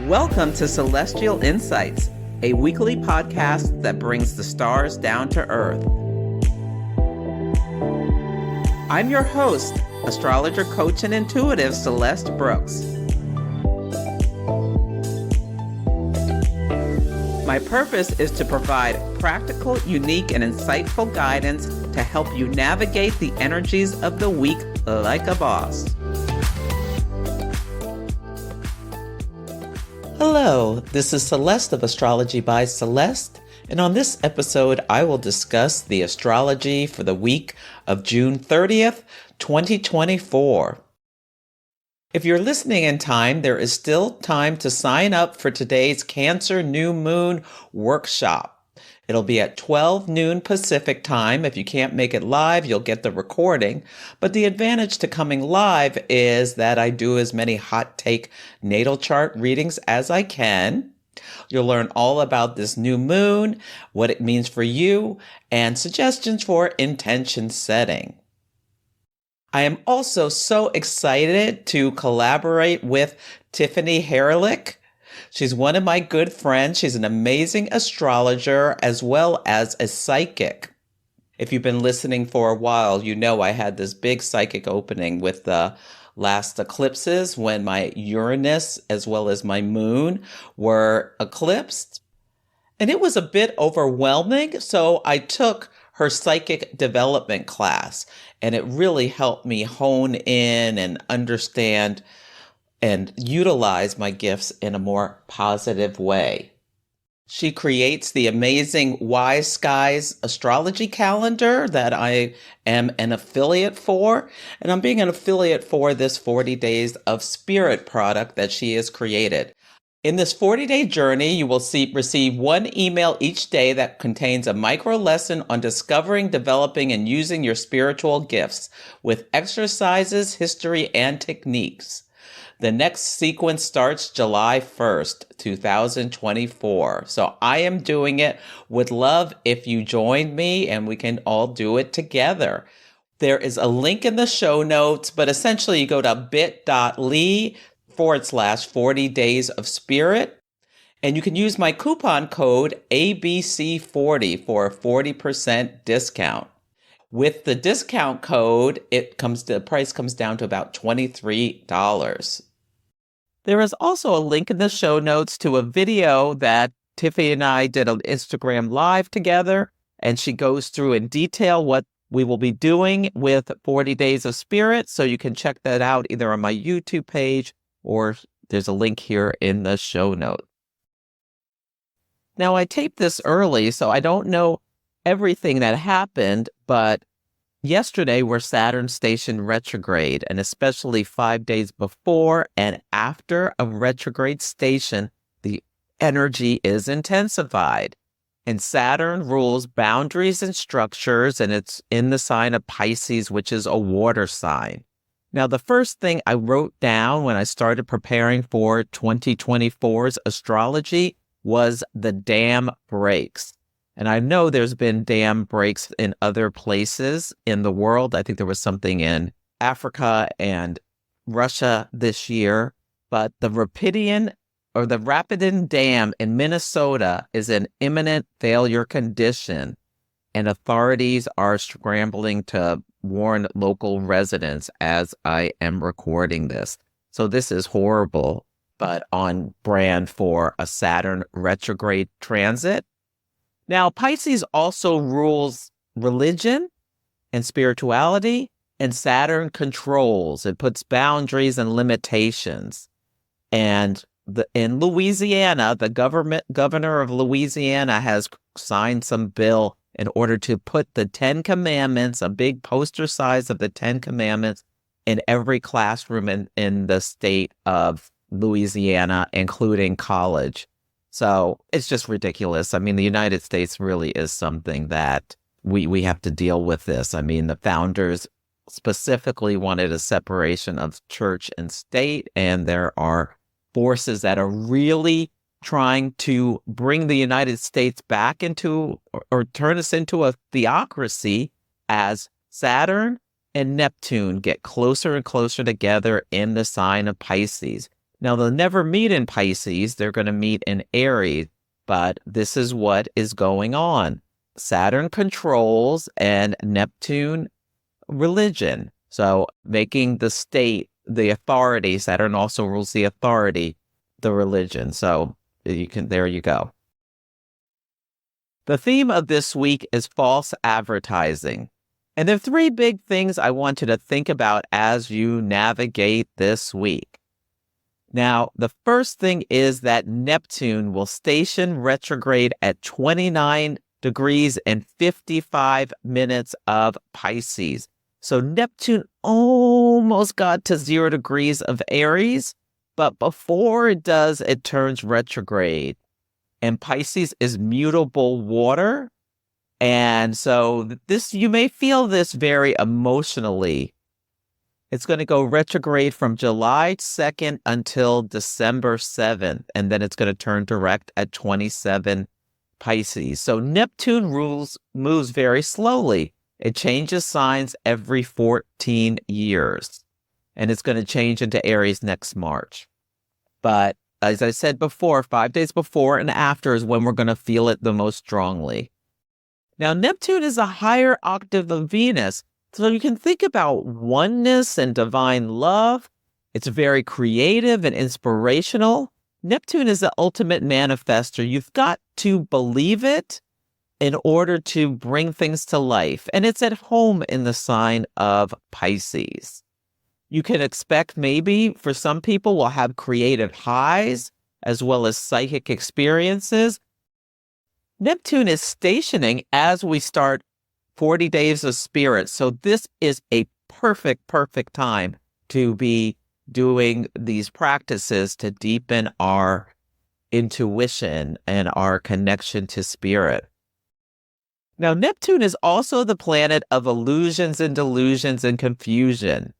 Welcome to Celestial Insights, a weekly podcast that brings the stars down to earth. I'm your host, astrologer, coach, and intuitive Celeste Brooks. My purpose is to provide practical, unique, and insightful guidance to help you navigate the energies of the week like a boss. Hello, this is Celeste of Astrology by Celeste, and on this episode I will discuss the astrology for the week of June 30th, 2024. If you're listening in time, there is still time to sign up for today's Cancer New Moon workshop. It'll be at 12 noon Pacific time. If you can't make it live, you'll get the recording. But the advantage to coming live is that I do as many hot take natal chart readings as I can. You'll learn all about this new moon, what it means for you, and suggestions for intention setting. I am also so excited to collaborate with Tiffany Harelik. She's one of my good friends. She's an amazing astrologer as well as a psychic. If you've been listening for a while, you know I had this big psychic opening with the last eclipses when my Uranus as well as my moon were eclipsed. And it was a bit overwhelming, so I took her psychic development class, and it really helped me hone in and understand and utilize my gifts in a more positive way. She creates the amazing Wise Skies astrology calendar that I am an affiliate for, and I'm being an affiliate for this 40 Days of Spirit product that she has created. In this 40-day journey, you will receive one email each day that contains a micro lesson on discovering, developing, and using your spiritual gifts with exercises, history, and techniques. The next sequence starts July 1st, 2024. So I am doing it. Would love if you joined me and we can all do it together. There is a link in the show notes, but essentially you go to bit.ly/40 Days of Spirit, and you can use my coupon code ABC40 for a 40% discount. With the discount code, the price comes down to about $23. There is also a link in the show notes to a video that Tiffany and I did on Instagram Live together, and she goes through in detail what we will be doing with 40 Days of Spirit, so you can check that out either on my YouTube page or there's a link here in the show notes. Now, I taped this early, so I don't know everything that happened, but yesterday were Saturn station retrograde, and especially 5 days before and after a retrograde station, the energy is intensified. And Saturn rules boundaries and structures, and it's in the sign of Pisces, which is a water sign. Now, the first thing I wrote down when I started preparing for 2024's astrology was the dam breaks. And I know there's been dam breaks in other places in the world. I think there was something in Africa and Russia this year. But the Rapidian Dam in Minnesota is in imminent failure condition. And authorities are scrambling to warn local residents as I am recording this. So this is horrible, but on brand for a Saturn retrograde transit. Now, Pisces also rules religion and spirituality, and Saturn controls. It puts boundaries and limitations. And in Louisiana, the governor of Louisiana has signed some bill in order to put the 10 Commandments, a big poster size of the 10 Commandments, in every classroom in the state of Louisiana, including college. So it's just ridiculous. I mean, the United States really is something that we have to deal with this. I mean, the founders specifically wanted a separation of church and state, and there are forces that are really trying to bring the United States back into or turn us into a theocracy as Saturn and Neptune get closer and closer together in the sign of Pisces. Now, they'll never meet in Pisces. They're going to meet in Aries, but this is what is going on. Saturn controls and Neptune religion. So making the state, the authority, Saturn also rules the authority, the religion. So there you go. The theme of this week is false advertising. And there are three big things I want you to think about as you navigate this week. Now, the first thing is that Neptune will station retrograde at 29 degrees and 55 minutes of Pisces. So Neptune almost got to 0 degrees of Aries, but before it does, it turns retrograde. And Pisces is mutable water. And so you may feel this very emotionally. It's going to go retrograde from July 2nd until December 7th, and then it's going to turn direct at 27 Pisces. So Neptune moves very slowly. It changes signs every 14 years, and it's going to change into Aries next March. But as I said before, 5 days before and after is when we're going to feel it the most strongly. Now, Neptune is a higher octave of Venus, so you can think about oneness and divine love. It's very creative and inspirational. Neptune is the ultimate manifester. You've got to believe it in order to bring things to life. And it's at home in the sign of Pisces. You can expect maybe for some people we'll have creative highs as well as psychic experiences. Neptune is stationing as we start 40 days of spirit. So this is a perfect time to be doing these practices to deepen our intuition and our connection to spirit. Now, Neptune is also the planet of illusions and delusions and confusion.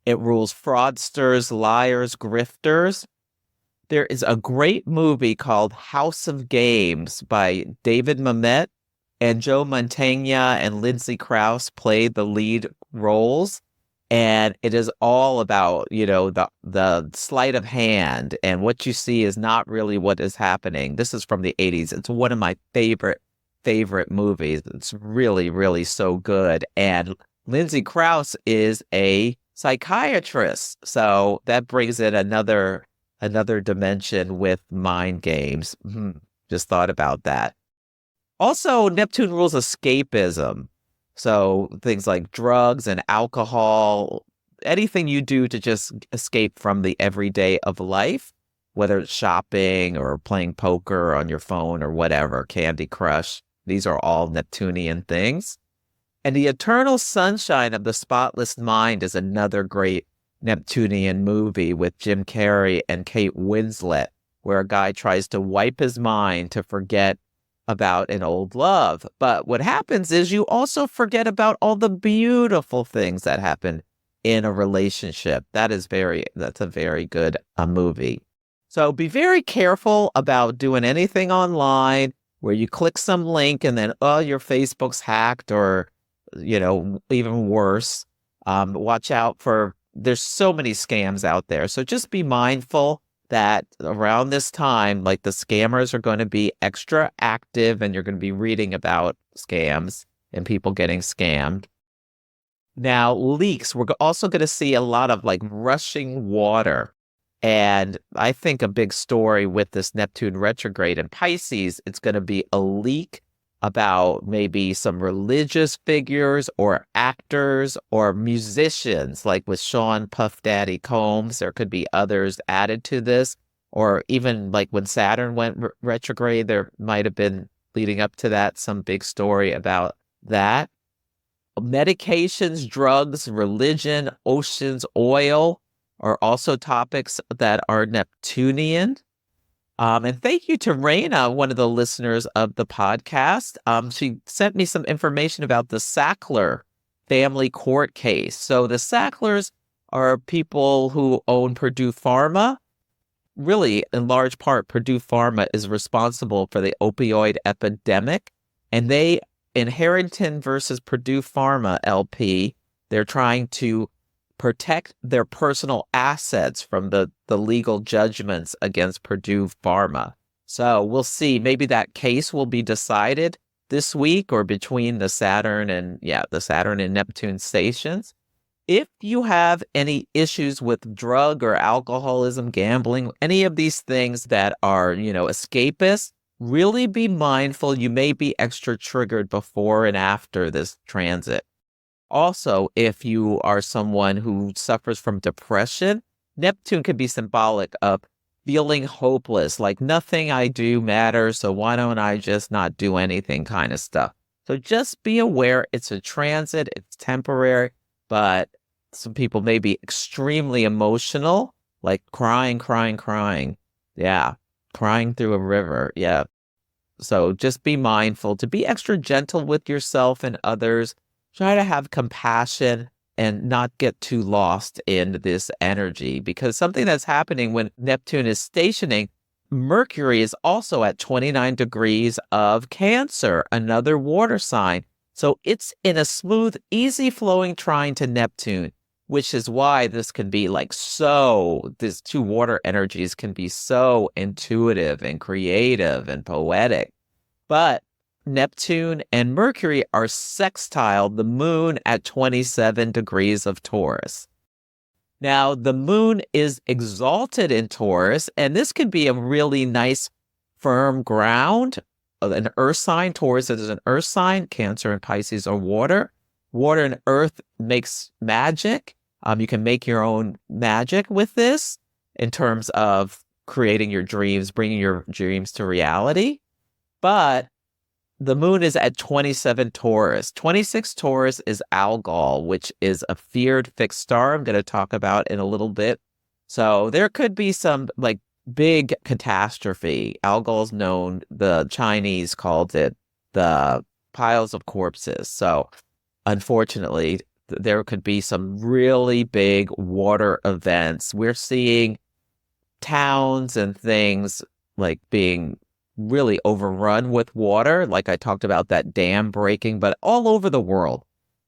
It rules fraudsters, liars, grifters. There is a great movie called House of Games by David Mamet, and Joe Mantegna and Lindsay Krause played the lead roles. And it is all about, the sleight of hand, and what you see is not really what is happening. This is from the 80s. It's one of my favorite movies. It's really, really so good. And Lindsay Krause is a psychiatrist. So that brings in another dimension with mind games. Just thought about that. Also, Neptune rules escapism. So things like drugs and alcohol, anything you do to just escape from the everyday of life, whether it's shopping or playing poker on your phone or whatever, Candy Crush, these are all Neptunian things. And The Eternal Sunshine of the Spotless Mind is another great Neptunian movie with Jim Carrey and Kate Winslet, where a guy tries to wipe his mind to forget about an old love. But what happens is you also forget about all the beautiful things that happen in a relationship. That's a very good movie. So be very careful about doing anything online where you click some link and then, your Facebook's hacked, or, even worse. Watch out there's so many scams out there. So just be mindful that around this time, like, the scammers are going to be extra active, and you're going to be reading about scams and people getting scammed. Now, leaks, we're also going to see a lot of rushing water. And I think a big story with this Neptune retrograde in Pisces, it's going to be a leak about maybe some religious figures or actors or musicians, like with Sean Puff Daddy Combs. There could be others added to this, or even like when Saturn went retrograde, there might have been, leading up to that, some big story about that. Medications, drugs, religion, oceans, oil are also topics that are Neptunian. And thank you to Raina, one of the listeners of the podcast. She sent me some information about the Sackler family court case. So the Sacklers are people who own Purdue Pharma. Really, in large part, Purdue Pharma is responsible for the opioid epidemic. And they, in Harrington versus Purdue Pharma LP, they're trying to protect their personal assets from the legal judgments against Purdue Pharma. So we'll see. Maybe that case will be decided this week or between the Saturn and Neptune stations. If you have any issues with drug or alcoholism, gambling, any of these things that are, escapist, really be mindful. You may be extra triggered before and after this transit. Also, if you are someone who suffers from depression, Neptune could be symbolic of feeling hopeless, like nothing I do matters, so why don't I just not do anything kind of stuff. So just be aware it's a transit, it's temporary, but some people may be extremely emotional, like crying. Yeah, crying through a river. Yeah. So just be mindful to be extra gentle with yourself and others. Try to have compassion and not get too lost in this energy, because something that's happening when Neptune is stationing, Mercury is also at 29 degrees of Cancer, another water sign. So it's in a smooth, easy flowing trine to Neptune, which is why this can be these two water energies can be so intuitive and creative and poetic. But Neptune and Mercury are sextile the moon at 27 degrees of Taurus. Now, the moon is exalted in Taurus, and this can be a really nice, firm ground. An earth sign, Taurus is an earth sign. Cancer and Pisces are water. Water and earth makes magic. You can make your own magic with this in terms of creating your dreams, bringing your dreams to reality. But the moon is at 27 Taurus. 26 Taurus is Algol, which is a feared fixed star I'm going to talk about in a little bit. So there could be some big catastrophe. Algol's known, the Chinese called it the piles of corpses. So unfortunately, there could be some really big water events. We're seeing towns and things being really overrun with water, like I talked about that dam breaking, but all over the world.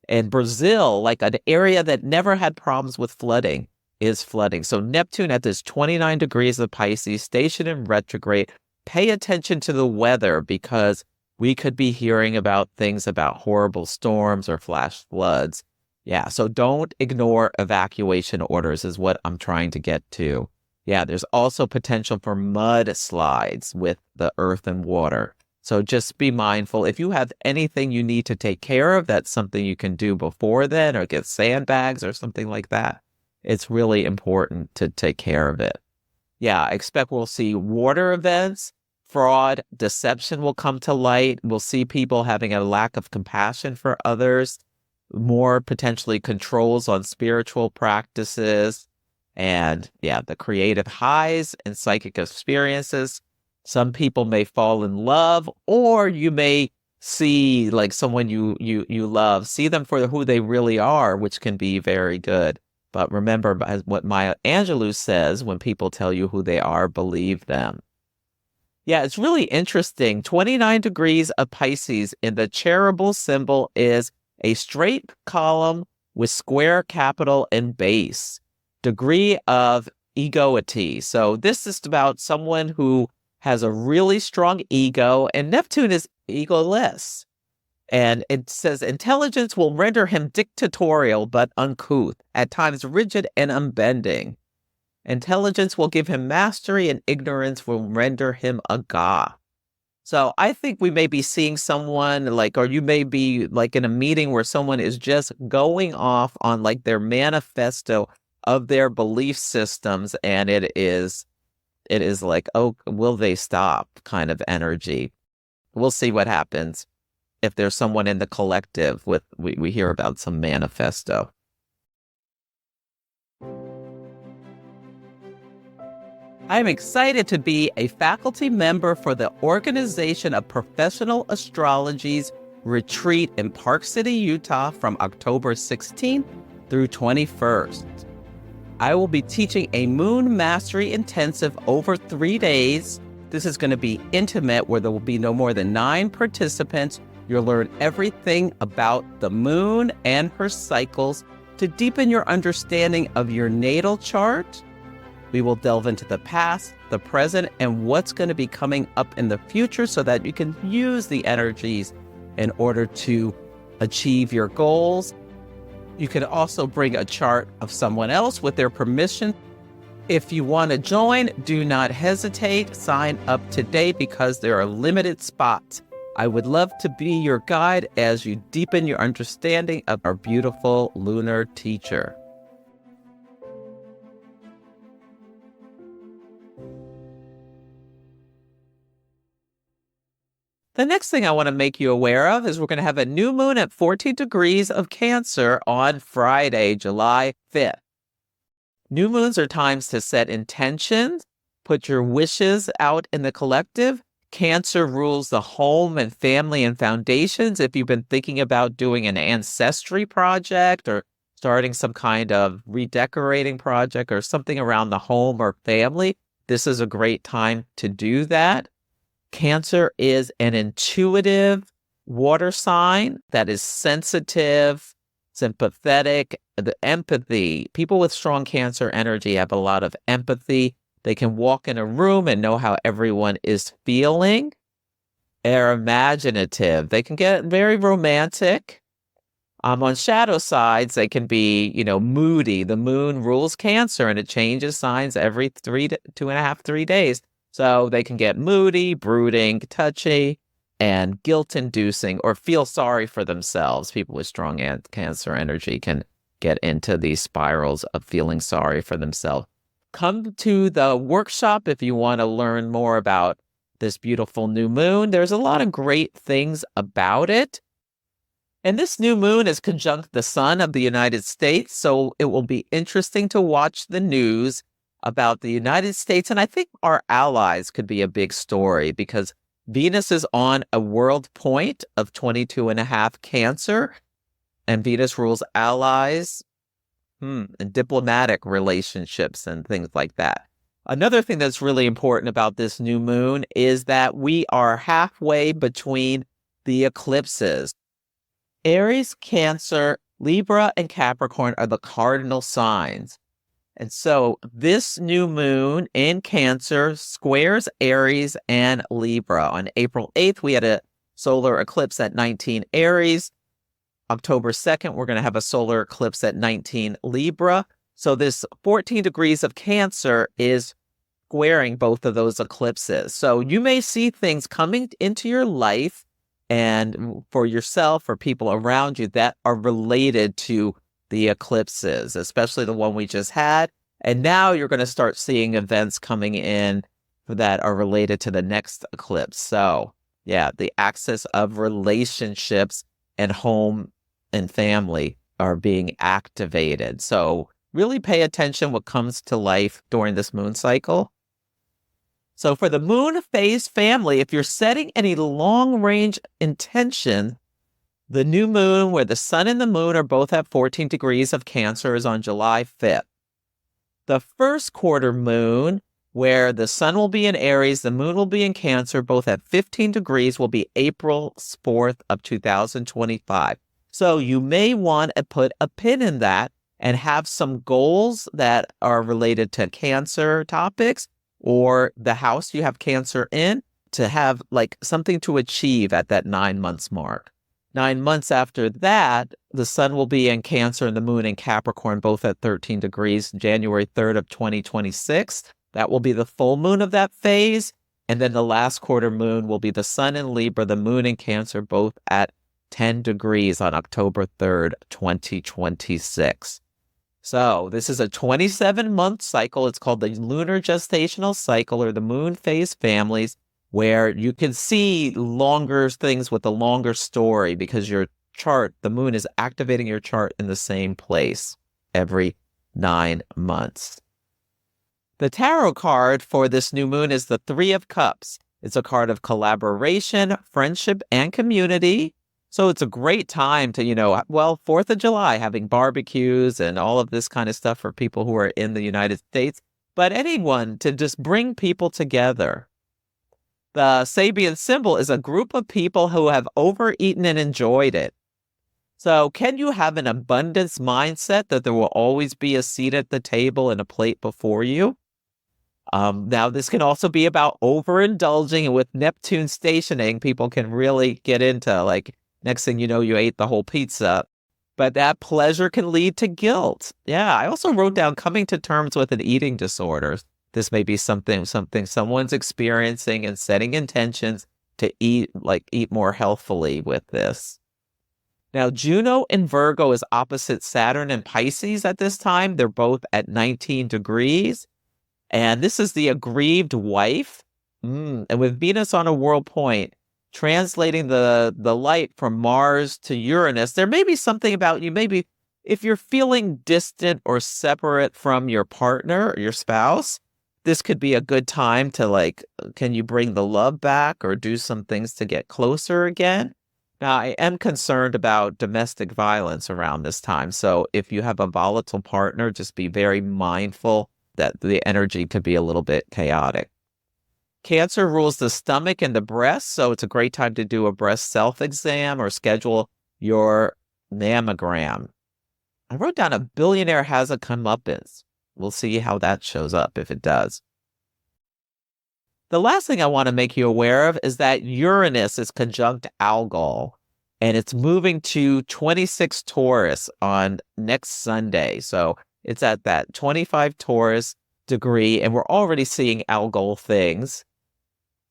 And Brazil, an area that never had problems with flooding, is flooding. So Neptune at this 29 degrees of Pisces, stationed in retrograde. Pay attention to the weather, because we could be hearing about things about horrible storms or flash floods. Yeah, so don't ignore evacuation orders is what I'm trying to get to. Yeah, there's also potential for mudslides with the earth and water. So just be mindful. If you have anything you need to take care of, that's something you can do before then, or get sandbags or something like that. It's really important to take care of it. Yeah, I expect we'll see water events, fraud, deception will come to light. We'll see people having a lack of compassion for others, more potentially controls on spiritual practices. And the creative highs and psychic experiences. Some people may fall in love, or you may see someone you love, see them for who they really are, which can be very good. But remember what Maya Angelou says, when people tell you who they are, believe them. Yeah, it's really interesting. 29 degrees of Pisces in the cherubal symbol is a straight column with square capital and base. Degree of egoity. So this is about someone who has a really strong ego, and Neptune is egoless. And it says intelligence will render him dictatorial but uncouth, at times rigid and unbending. Intelligence will give him mastery, and ignorance will render him a god. So I think we may be seeing someone or you may be in a meeting where someone is just going off on their manifesto of their belief systems, and it is oh, will they stop kind of energy. We'll see what happens if there's someone in the collective we hear about some manifesto. I'm excited to be a faculty member for the Organization of Professional Astrology's retreat in Park City, Utah from October 16th through 21st. I will be teaching a Moon Mastery Intensive over 3 days. This is going to be intimate, where there will be no more than 9 participants. You'll learn everything about the moon and her cycles, to deepen your understanding of your natal chart. We will delve into the past, the present, and what's going to be coming up in the future so that you can use the energies in order to achieve your goals. You can also bring a chart of someone else with their permission. If you want to join, do not hesitate. Sign up today because there are limited spots. I would love to be your guide as you deepen your understanding of our beautiful lunar teacher. The next thing I want to make you aware of is we're going to have a new moon at 14 degrees of Cancer on Friday, July 5th. New moons are times to set intentions, put your wishes out in the collective. Cancer rules the home and family and foundations. If you've been thinking about doing an ancestry project or starting some kind of redecorating project or something around the home or family, this is a great time to do that. Cancer is an intuitive water sign that is sensitive, sympathetic, the empathy. People with strong Cancer energy have a lot of empathy. They can walk in a room and know how everyone is feeling. They're imaginative. They can get very romantic. On shadow sides, they can be, moody. The moon rules Cancer and it changes signs every 2.5, 3 days. So they can get moody, brooding, touchy, and guilt-inducing or feel sorry for themselves. People with strong Cancer energy can get into these spirals of feeling sorry for themselves. Come to the workshop if you want to learn more about this beautiful new moon. There's a lot of great things about it. And this new moon is conjunct the sun of the United States, so it will be interesting to watch the news about the United States. And I think our allies could be a big story because Venus is on a world point of 22.5 Cancer, and Venus rules allies, and diplomatic relationships and things like that. Another thing that's really important about this new moon is that we are halfway between the eclipses. Aries, Cancer, Libra, and Capricorn are the cardinal signs. And so this new moon in Cancer squares Aries and Libra. On April 8th, we had a solar eclipse at 19 Aries. October 2nd, we're going to have a solar eclipse at 19 Libra. So this 14 degrees of Cancer is squaring both of those eclipses. So you may see things coming into your life and for yourself or people around you that are related to the eclipses, especially the one we just had. And now you're going to start seeing events coming in that are related to the next eclipse. So yeah, the axis of relationships and home and family are being activated. So really pay attention what comes to life during this moon cycle. So for the moon phase family, if you're setting any long-range intention, the new moon where the sun and the moon are both at 14 degrees of Cancer is on July 5th. The first quarter moon, where the sun will be in Aries, the moon will be in Cancer, both at 15 degrees, will be April 4th of 2025. So you may want to put a pin in that and have some goals that are related to Cancer topics or the house you have Cancer in to have like something to achieve at that 9 months mark. 9 months after that, the sun will be in Cancer and the moon in Capricorn, both at 13 degrees, January 3rd of 2026. That will be the full moon of that phase. And then the last quarter moon will be the sun in Libra, the moon in Cancer, both at 10 degrees on October 3rd, 2026. So this is a 27-month cycle. It's called the lunar gestational cycle or the moon phase families, where you can see longer things with a longer story because your chart, the moon is activating your chart in the same place every 9 months. The tarot card for this new moon is the Three of Cups. It's a card of collaboration, friendship, and community. So it's a great time to, 4th of July, having barbecues and all of this kind of stuff for people who are in the United States, but anyone to just bring people together. The Sabian symbol is a group of people who have overeaten and enjoyed it. So can you have an abundance mindset that there will always be a seat at the table and a plate before you? Now, this can also be about overindulging, and with Neptune stationing, people can really get into, like, next thing you know, you ate the whole pizza. But that pleasure can lead to guilt. Yeah, I also wrote down coming to terms with an eating disorder. This may be something someone's experiencing, and setting intentions to eat more healthfully with this. Now, Juno in Virgo is opposite Saturn in Pisces at this time. They're both at 19 degrees. And this is the aggrieved wife. And with Venus on a world point, translating the light from Mars to Uranus, there may be something about you. Maybe if you're feeling distant or separate from your partner or your spouse, this could be a good time to can you bring the love back or do some things to get closer again? Now, I am concerned about domestic violence around this time. So if you have a volatile partner, just be very mindful that the energy could be a little bit chaotic. Cancer rules the stomach and the breast, so it's a great time to do a breast self-exam or schedule your mammogram. I wrote down a billionaire has a comeuppance. We'll see how that shows up if it does. The last thing I want to make you aware of is that Uranus is conjunct Algol, and it's moving to 26 Taurus on next Sunday. So it's at that 25 Taurus degree, and we're already seeing Algol things.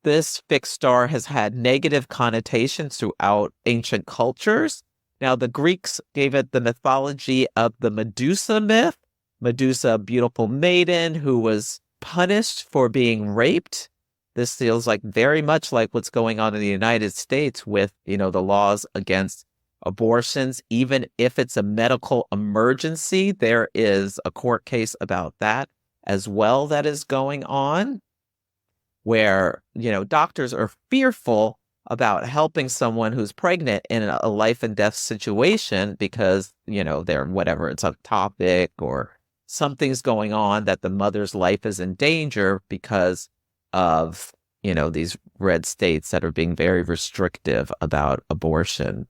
This fixed star has had negative connotations throughout ancient cultures. Now, the Greeks gave it the mythology of the Medusa myth. Medusa, a beautiful maiden who was punished for being raped. This feels very much like what's going on in the United States with, the laws against abortions. Even if it's a medical emergency, there is a court case about that as well that is going on, where, doctors are fearful about helping someone who's pregnant in a life and death situation because, they're whatever, it's a topic or something's going on that the mother's life is in danger because of, these red states that are being very restrictive about abortion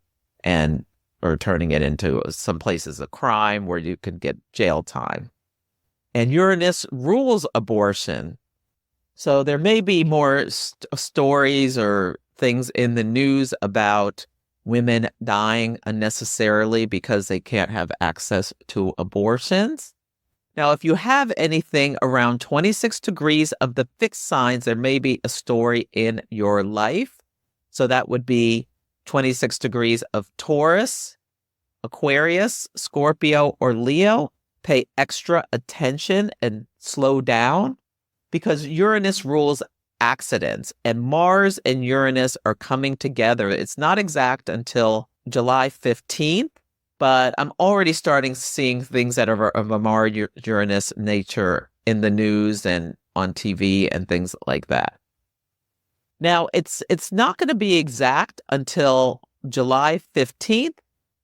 or turning it into some places a crime where you could get jail time. And Uranus rules abortion. So there may be more stories or things in the news about women dying unnecessarily because they can't have access to abortions. Now, if you have anything around 26 degrees of the fixed signs, there may be a story in your life. So that would be 26 degrees of Taurus, Aquarius, Scorpio, or Leo. Pay extra attention and slow down because Uranus rules accidents, and Mars and Uranus are coming together. It's not exact until July 15th. But I'm already seeing things that are of a Mars-Uranus nature in the news and on TV and things like that. Now, it's not going to be exact until July 15th,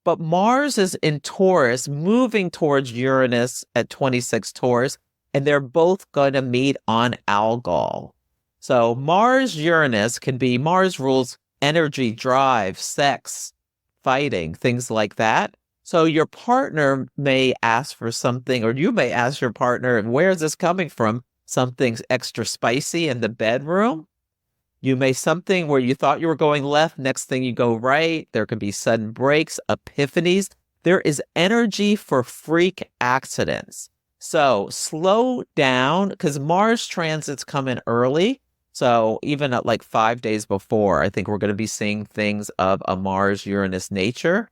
but Mars is in Taurus, moving towards Uranus at 26 Taurus, and they're both going to meet on Algol. So Mars-Uranus can be, Mars rules energy, drive, sex, fighting, things like that. So your partner may ask for something, or you may ask your partner, where is this coming from? Something's extra spicy in the bedroom. You may something where you thought you were going left, next thing you go right. There can be sudden breaks, epiphanies. There is energy for freak accidents. So slow down because Mars transits come in early. So even at 5 days before, I think we're going to be seeing things of a Mars-Uranus nature.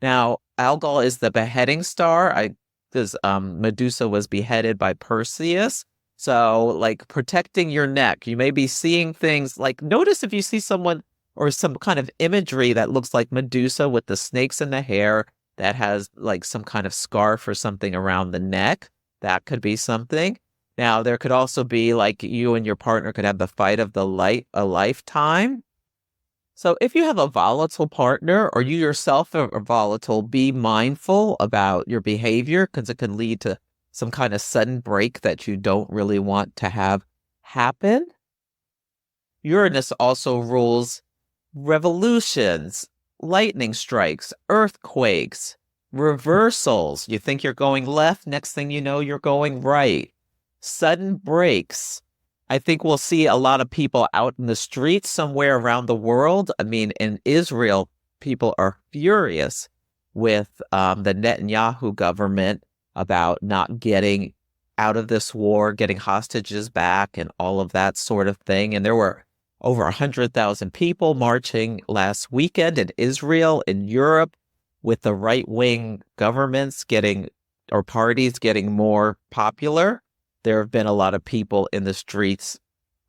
Now, Algol is the beheading star. Because Medusa was beheaded by Perseus. So, protecting your neck. You may be seeing things notice if you see someone or some kind of imagery that looks like Medusa with the snakes in the hair that has some kind of scarf or something around the neck. That could be something. Now, there could also be you and your partner could have the fight of a lifetime. So if you have a volatile partner or you yourself are volatile, be mindful about your behavior because it can lead to some kind of sudden break that you don't really want to have happen. Uranus also rules revolutions. lightning strikes, earthquakes, reversals. You think you're going left, next thing you know, you're going right. Sudden breaks. I think we'll see a lot of people out in the streets somewhere around the world. I mean, in Israel, people are furious with the Netanyahu government about not getting out of this war, getting hostages back and all of that sort of thing. And there were over 100,000 people marching last weekend in Israel, in Europe, with the right-wing governments parties getting more popular. There have been a lot of people in the streets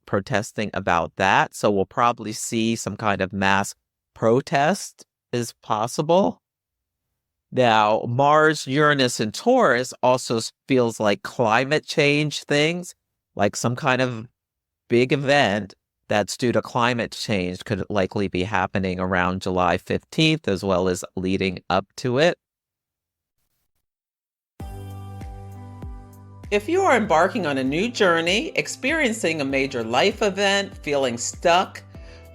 protesting about that. So we'll probably see some kind of mass protest is possible. Now, Mars, Uranus, and Taurus also feels like climate change things, like some kind of big event that's due to climate change could likely be happening around July 15th, as well as leading up to it. If you are embarking on a new journey, experiencing a major life event, feeling stuck,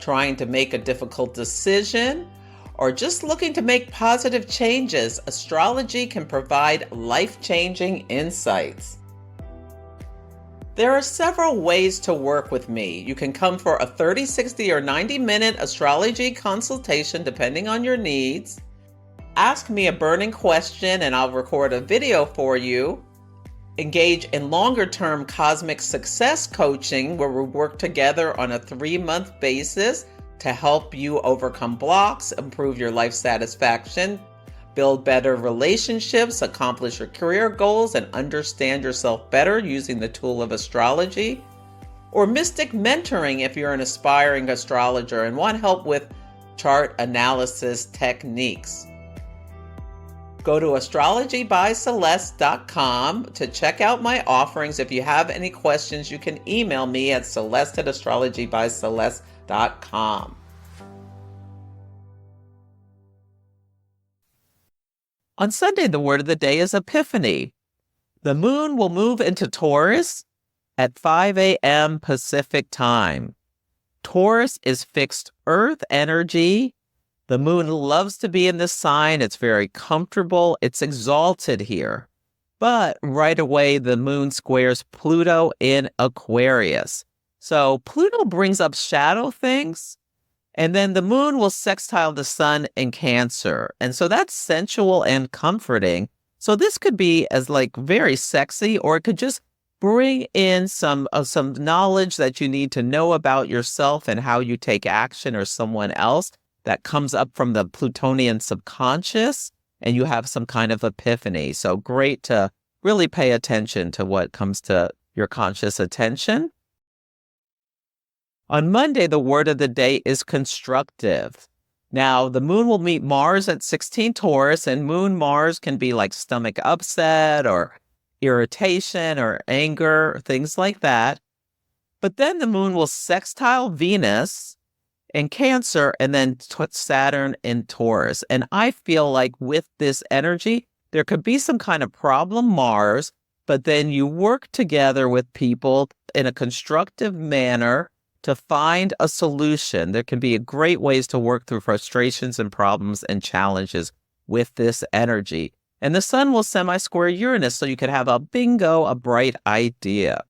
trying to make a difficult decision, or just looking to make positive changes, astrology can provide life-changing insights. There are several ways to work with me. You can come for a 30, 60, or 90-minute astrology consultation depending on your needs. Ask me a burning question and I'll record a video for you. Engage in longer-term cosmic success coaching where we work together on a 3-month basis to help you overcome blocks, improve your life satisfaction, build better relationships, accomplish your career goals, and understand yourself better using the tool of astrology. Or mystic mentoring if you're an aspiring astrologer and want help with chart analysis techniques. Go to astrologybyceleste.com to check out my offerings. If you have any questions, you can email me at celeste@astrologybyceleste.com. On Sunday, the word of the day is Epiphany. The moon will move into Taurus at 5 a.m. Pacific time. Taurus is fixed earth energy. The moon loves to be in this sign. It's very comfortable. It's exalted here. But right away, the moon squares Pluto in Aquarius. So Pluto brings up shadow things. And then the moon will sextile the sun in Cancer. And so that's sensual and comforting. So this could be as like very sexy, or it could just bring in some knowledge that you need to know about yourself and how you take action or someone else that comes up from the Plutonian subconscious, and you have some kind of epiphany. So great to really pay attention to what comes to your conscious attention. On Monday, the word of the day is constructive. Now, the moon will meet Mars at 16 Taurus, and moon-Mars can be like stomach upset or irritation or anger, things like that. But then the moon will sextile Venus in Cancer and then Saturn in Taurus. And I feel like with this energy, there could be some kind of problem, Mars, but then you work together with people in a constructive manner to find a solution. There can be great ways to work through frustrations and problems and challenges with this energy. And the sun will semi-square Uranus, so you could have a bright idea.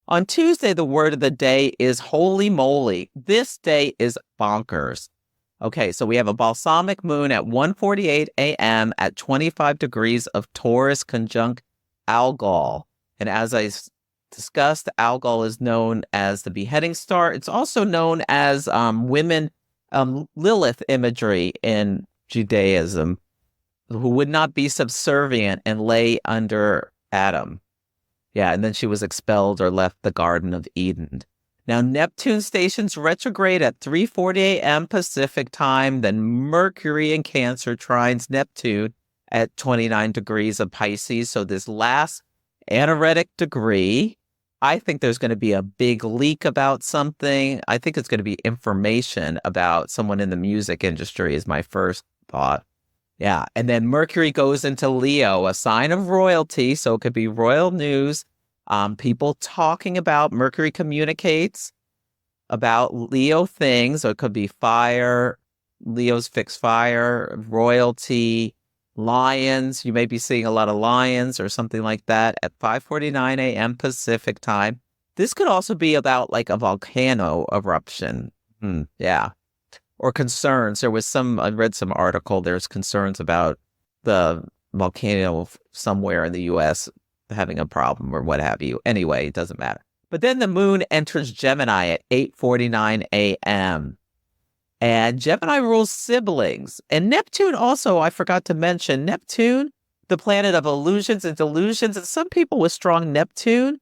On Tuesday, the word of the day is holy moly. This day is bonkers. Okay, so we have a balsamic moon at 1:48 a.m. at 25 degrees of Taurus conjunct Algol. And as I discussed, Algol is known as the beheading star. It's also known as Lilith imagery in Judaism, who would not be subservient and lay under Adam. Yeah, and then she was expelled or left the Garden of Eden. Now, Neptune stations retrograde at 3:40 a.m. Pacific time. Then Mercury in Cancer trines Neptune at 29 degrees of Pisces. So this last anaretic degree, I think there's going to be a big leak about something. I think it's going to be information about someone in the music industry is my first thought. Yeah, and then Mercury goes into Leo, a sign of royalty, so it could be royal news. People talking about Mercury communicates about Leo things, or it could be fire, Leo's fixed fire, royalty, lions. You may be seeing a lot of lions or something like that at 5:49 a.m. Pacific time. This could also be about like a volcano eruption. Yeah. Or concerns. I read some article, there's concerns about the volcano somewhere in the U.S. having a problem or what have you. Anyway, it doesn't matter. But then the moon enters Gemini at 8:49 a.m. And Gemini rules siblings. And Neptune also, I forgot to mention, Neptune, the planet of illusions and delusions. And some people with strong Neptune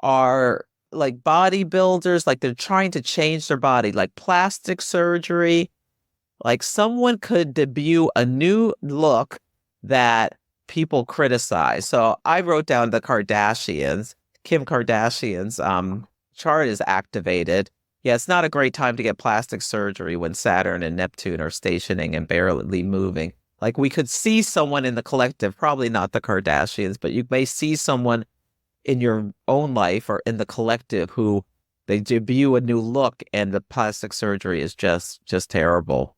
are like bodybuilders, like they're trying to change their body, like plastic surgery. Like someone could debut a new look that people criticize. So I wrote down the Kardashians. Kim Kardashian's chart is activated. Yeah, it's not a great time to get plastic surgery when Saturn and Neptune are stationing and barely moving. Like we could see someone in the collective, probably not the Kardashians, but you may see someone in your own life or in the collective who they debut a new look and the plastic surgery is just terrible.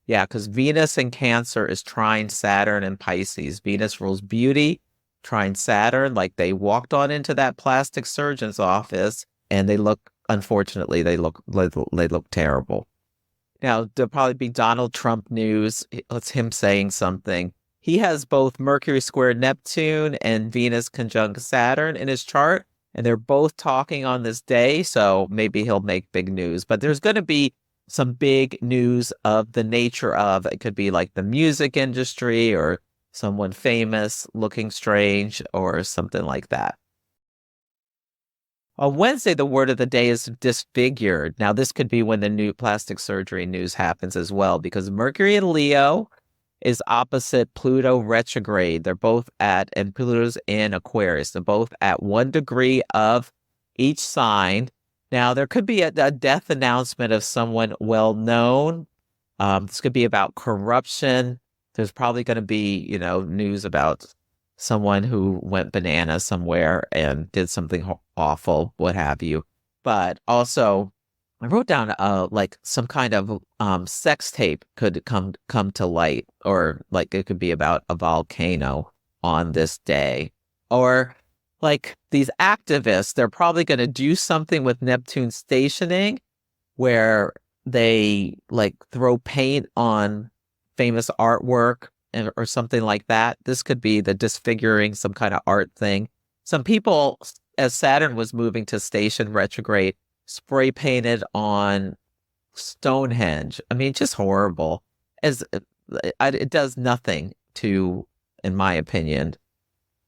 Yeah, because Venus in Cancer is trine Saturn and Pisces. Venus rules beauty, trine Saturn, like they walked on into that plastic surgeon's office and they look, unfortunately, they look terrible. Now, there'll probably be Donald Trump news. It's him saying something. He has both Mercury square Neptune and Venus conjunct Saturn in his chart, and they're both talking on this day, so maybe he'll make big news. But there's going to be some big news of the nature of, it could be like the music industry or someone famous looking strange or something like that. On Wednesday, the word of the day is disfigured. Now, this could be when the new plastic surgery news happens as well, because Mercury in Leo is opposite Pluto retrograde. They're both and Pluto's in Aquarius. They're both at 1 degree of each sign. Now, there could be a death announcement of someone well-known. This could be about corruption. There's probably going to be, news about someone who went bananas somewhere and did something awful, what have you. But also, I wrote down like some kind of sex tape could come to light, or like it could be about a volcano on this day. Or like these activists, they're probably going to do something with Neptune stationing where they like throw paint on famous artwork or something like that. This could be the disfiguring, some kind of art thing. Some people, as Saturn was moving to station retrograde, spray painted on Stonehenge. I mean, just horrible. It does nothing to, in my opinion,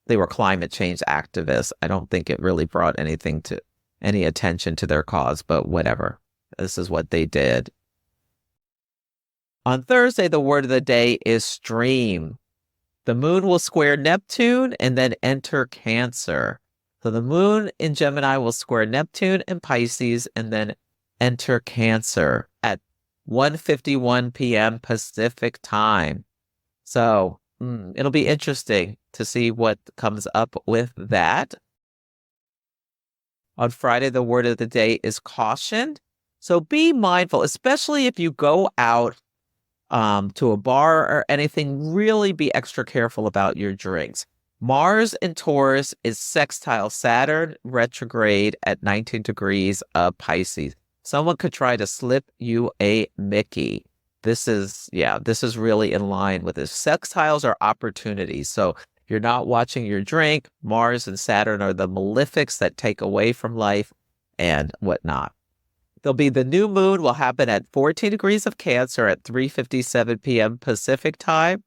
they were climate change activists. I don't think it really brought any attention to their cause, but whatever. This is what they did. On Thursday, the word of the day is stream. The moon will square Neptune and then enter Cancer. So the moon in Gemini will square Neptune and Pisces and then enter Cancer at 1:51 p.m. Pacific time. So it'll be interesting to see what comes up with that. On Friday, the word of the day is caution. So be mindful, especially if you go out to a bar or anything, really be extra careful about your drinks. Mars in Taurus is sextile Saturn retrograde at 19 degrees of Pisces. Someone could try to slip you a Mickey. This is really in line with this. Sextiles are opportunities. So you're not watching your drink. Mars and Saturn are the malefics that take away from life and whatnot. There'll be the new moon will happen at 14 degrees of Cancer at 3:57 p.m. Pacific time.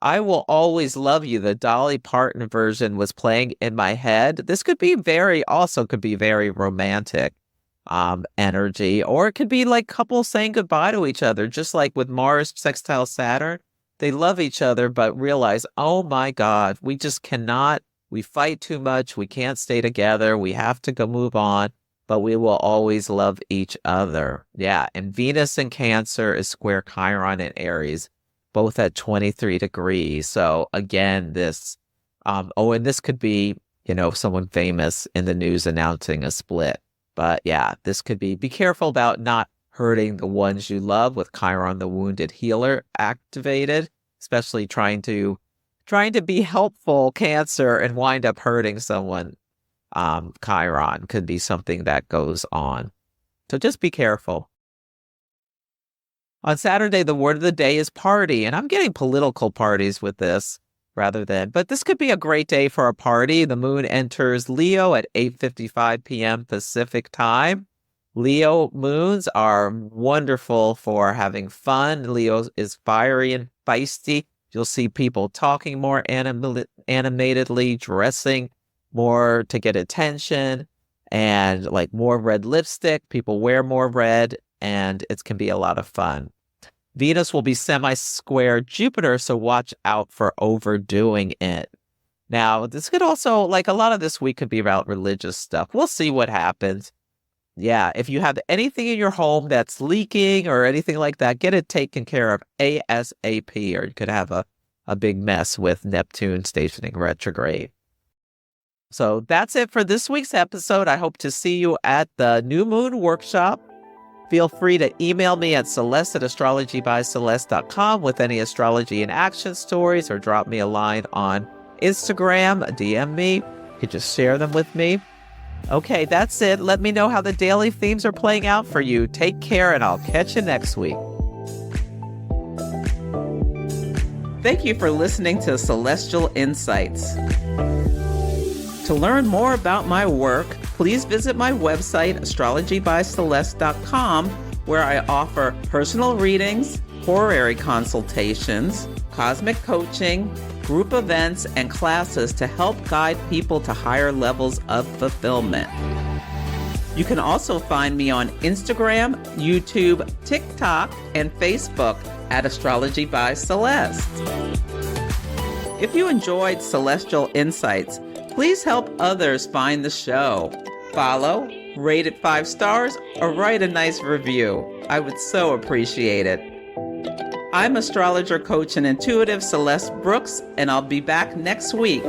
I Will Always Love You, the Dolly Parton version, was playing in my head. This could be very romantic energy, or it could be like couples saying goodbye to each other, just like with Mars sextile Saturn. They love each other, but realize, oh my God, we just cannot, we fight too much, we can't stay together, we have to go move on, but we will always love each other. Yeah, and Venus in Cancer is square Chiron in Aries, both at 23 degrees. So again, this, and this could be, someone famous in the news announcing a split. But yeah, this could be careful about not hurting the ones you love with Chiron, the wounded healer, activated, especially trying to be helpful, Cancer, and wind up hurting someone. Chiron could be something that goes on. So just be careful. On Saturday, the word of the day is party, and I'm getting political parties with this but this could be a great day for a party. The moon enters Leo at 8:55 p.m. Pacific time. Leo moons are wonderful for having fun. Leo is fiery and feisty. You'll see people talking more animatedly, dressing more to get attention, and like more red lipstick. People wear more red, and it can be a lot of fun. Venus will be semi-square Jupiter, so watch out for overdoing it. Now, this could also, like a lot of this week could be about religious stuff. We'll see what happens. Yeah, if you have anything in your home that's leaking or anything like that, get it taken care of ASAP, or you could have a big mess with Neptune stationing retrograde. So that's it for this week's episode. I hope to see you at the New Moon Workshop. Feel free to email me at celeste@astrologybyceleste.com with any astrology in action stories, or drop me a line on Instagram, DM me. You could just share them with me. Okay, that's it. Let me know how the daily themes are playing out for you. Take care, and I'll catch you next week. Thank you for listening to Celestial Insights. To learn more about my work, please visit my website, astrologybyceleste.com, where I offer personal readings, horary consultations, cosmic coaching, group events, and classes to help guide people to higher levels of fulfillment. You can also find me on Instagram, YouTube, TikTok, and Facebook at Astrology by Celeste. If you enjoyed Celestial Insights, please help others find the show. Follow, rate it 5 stars, or write a nice review. I would so appreciate it. I'm astrologer, coach, and intuitive Celeste Brooks, and I'll be back next week.